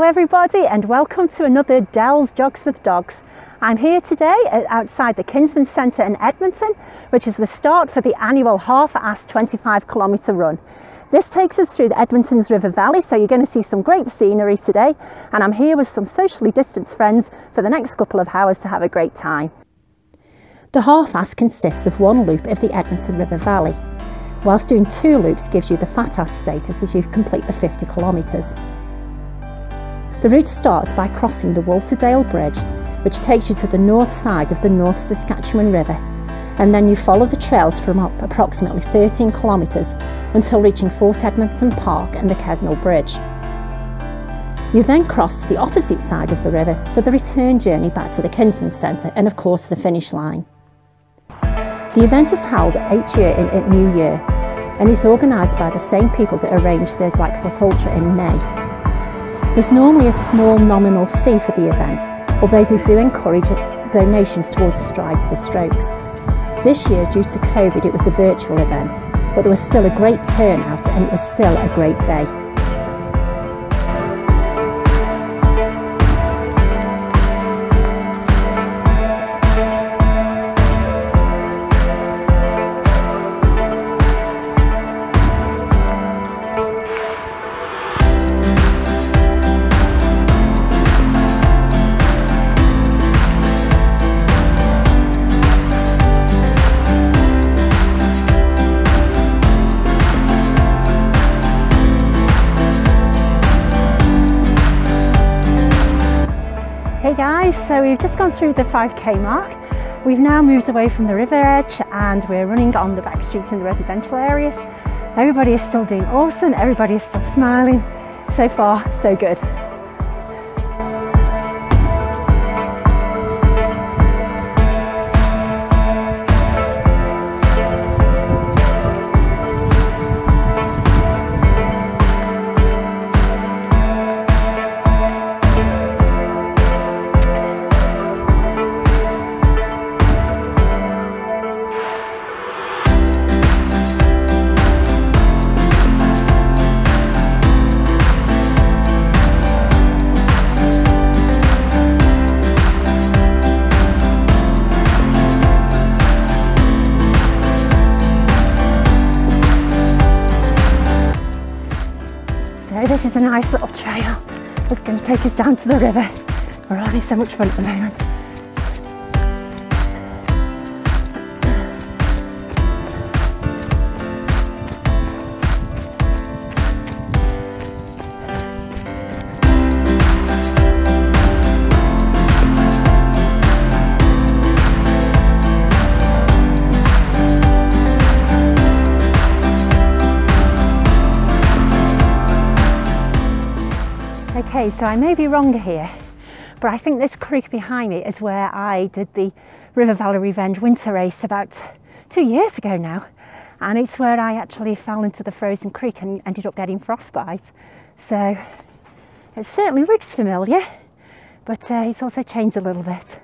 everybody, and welcome to another Dell's Jogs with Dogs. I'm here today outside the Kinsman Centre in Edmonton, which is the start for the annual half-ass 25-kilometre run. This takes us through the Edmonton's River Valley, so you're going to see some great scenery today, and I'm here with some socially distanced friends for the next couple of hours to have a great time. The half-ass consists of one loop of the Edmonton River Valley, whilst doing two loops gives you the fat-ass status as you complete the 50 kilometres. The route starts by crossing the Walterdale Bridge, which takes you to the north side of the North Saskatchewan River, and then you follow the trails for approximately 13 kilometres until reaching Fort Edmonton Park and the Kesnell Bridge. You then cross to the opposite side of the river for the return journey back to the Kinsman Centre and of course the finish line. The event is held each year in New Year and is organised by the same people that arranged the Blackfoot Ultra in May. There's normally a small nominal fee for the event, although they do encourage donations towards Strides for Strokes. This year, due to COVID, it was a virtual event, but there was still a great turnout and it was still a great day. Hey guys, so we've just gone through the 5k mark. We've now moved away from the river edge and we're running on the back streets in the residential areas. Everybody is still doing awesome, everybody is still smiling. So far, so good. This is a nice little trail that's going to take us down to the river. We're having so much fun at the moment. Okay, so I may be wrong here, but I think this creek behind me is where I did the River Valley Revenge winter race about 2 years ago now, and it's where I actually fell into the frozen creek and ended up getting frostbite. So it certainly looks familiar, but it's also changed a little bit.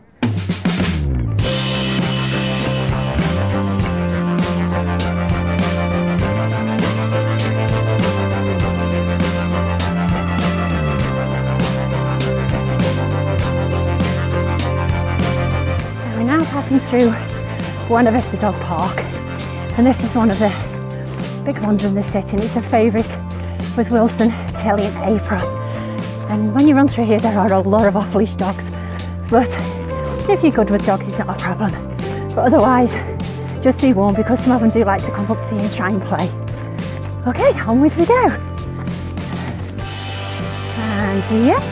Passing through Buena Vista Dog Park, and this is one of the big ones in the city, and it's a favourite with Wilson, Tilly and April. And when you run through here there are a lot of off-leash dogs, but if you're good with dogs it's not a problem, but otherwise just be warned because some of them do like to come up to you and try and play. Okay, onwards we go. And yep,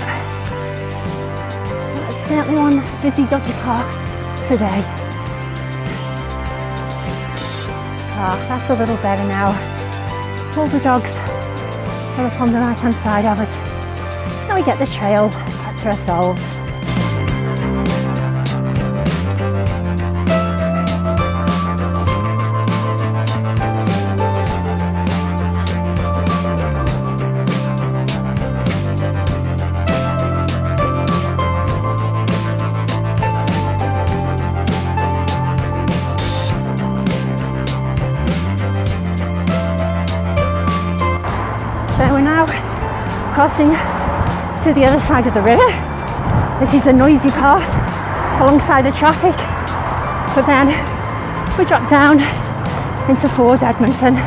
that's certainly one busy doggy park today. That's a little better now. All the dogs are up on the right hand side of us. Now we get the trail back to ourselves. So we're now crossing to the other side of the river. This is a noisy part alongside the traffic, but then we drop down into Fort Edmonton.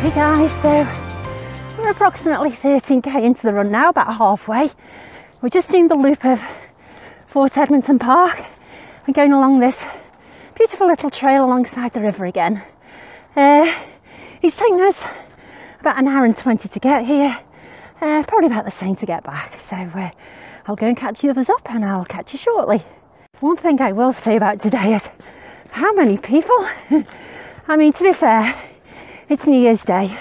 Hey guys, so we're approximately 13k into the run now, about halfway. We're just doing the loop of Fort Edmonton Park and going along this beautiful little trail alongside the river again. It's taken us about an hour and 20 to get here, probably about the same to get back. So I'll go and catch the others up and I'll catch you shortly. One thing I will say about today is how many people. I mean, to be fair, it's New Year's Day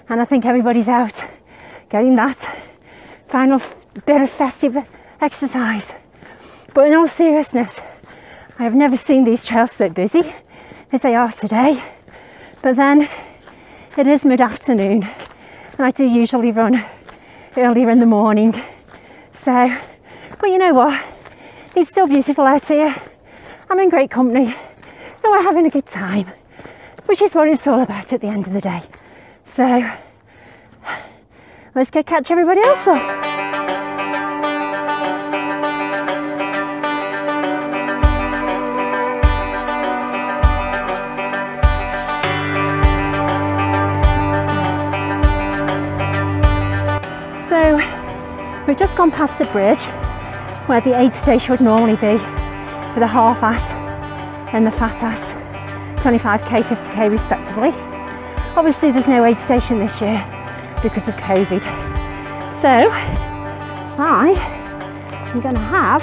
and I think everybody's out getting that final bit of festive exercise. But in all seriousness, I have never seen these trails so busy as they are today. But then it is mid-afternoon and I do usually run earlier in the morning. So, but you know what? It's still beautiful out here. I'm in great company and we're having a good time, which is what it's all about at the end of the day. So let's go catch everybody else up. So we've just gone past the bridge where the aid station would normally be for the half-ass and the fat-ass 25k, 50k respectively. Obviously there's no aid station this year because of COVID. So I am going to have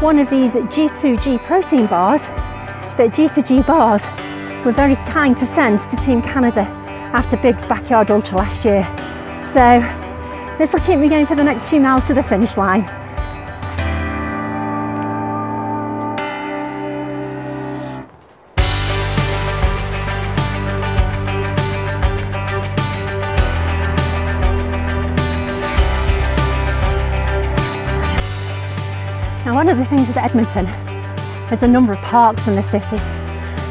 one of these G2G protein bars that G2G bars were very kind to send to Team Canada after Big's Backyard Ultra last year. So this will keep me going for the next few miles to the finish line. Now, one of the things with Edmonton, there's a number of parks in the city,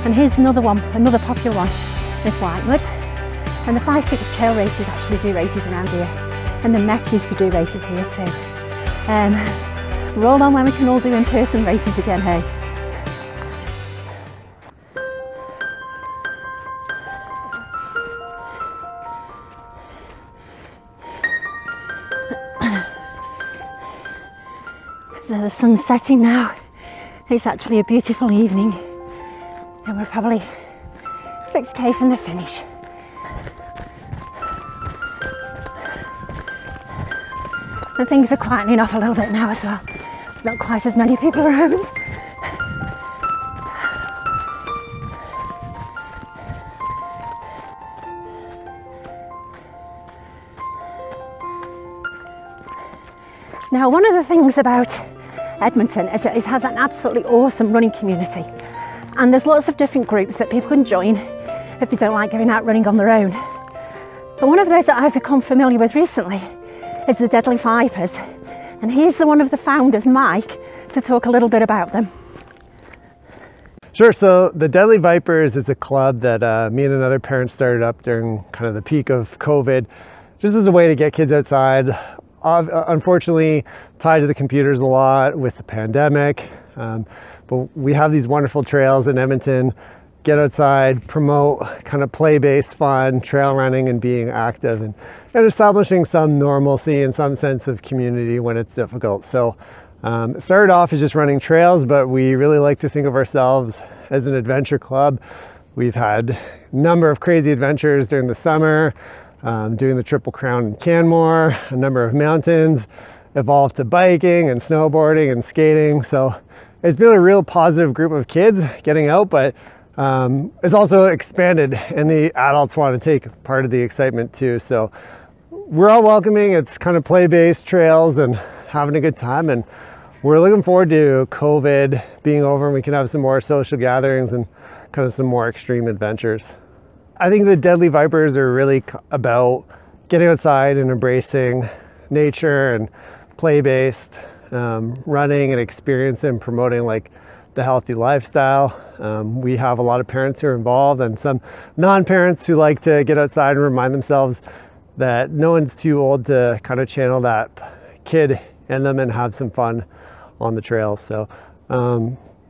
and here's another one, another popular one, is Whitewood. And the 5 Peaks Trail races actually do races around here, and the Met used to do races here too. Roll on when we can all do in-person races again, hey? So the sun's setting now. It's actually a beautiful evening and we're probably 6k from the finish. And things are quietening off a little bit now as well. There's not quite as many people around. Now, one of the things about Edmonton is that it has an absolutely awesome running community, and there's lots of different groups that people can join if they don't like going out running on their own. But one of those that I've become familiar with recently is the Deadly Vipers, and here's one of the founders, Mike, to talk a little bit about them. Sure, so the Deadly Vipers is a club that me and another parent started up during kind of the peak of COVID, just as a way to get kids outside. Unfortunately, tied to the computers a lot with the pandemic, but we have these wonderful trails in Edmonton. Get outside, promote kind of play-based fun, trail running and being active, and establishing some normalcy and some sense of community when it's difficult. So it started off as just running trails, but we really like to think of ourselves as an adventure club. We've had a number of crazy adventures during the summer, doing the Triple Crown in Canmore, a number of mountains, evolved to biking and snowboarding and skating. So it's been a real positive group of kids getting out, but it's also expanded and the adults want to take part of the excitement too. So we're all welcoming. It's kind of play-based trails and having a good time, and we're looking forward to COVID being over and we can have some more social gatherings and kind of some more extreme adventures. I think the Deadly Vipers are really about getting outside and embracing nature and play-based running and experience and promoting like the healthy lifestyle. We have a lot of parents who are involved and some non-parents who like to get outside and remind themselves that no one's too old to kind of channel that kid in them and have some fun on the trails. So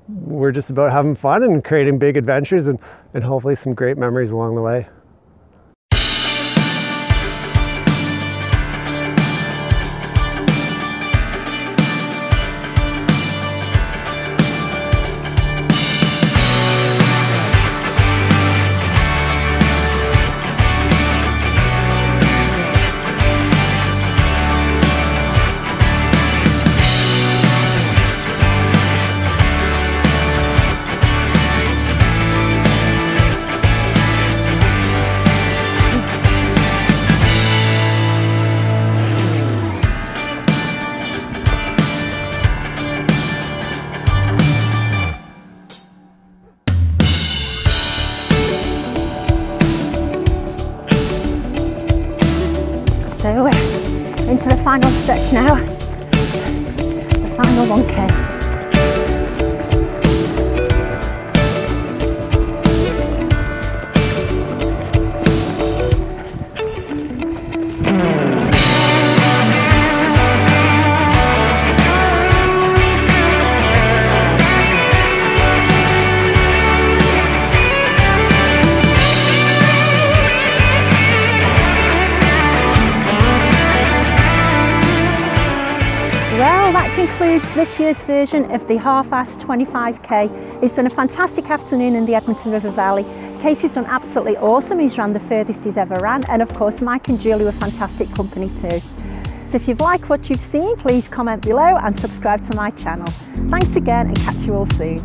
we're just about having fun and creating big adventures and hopefully some great memories along the way. So we're into the final stretch now, the final 1K. Well, that concludes this year's version of the half-ass 25k. It's been a fantastic afternoon in the Edmonton River Valley. Casey's done absolutely awesome. He's ran the furthest he's ever ran, and of course Mike and Julie were fantastic company too. So if you've liked what you've seen, please comment below and subscribe to my channel. Thanks again and catch you all soon.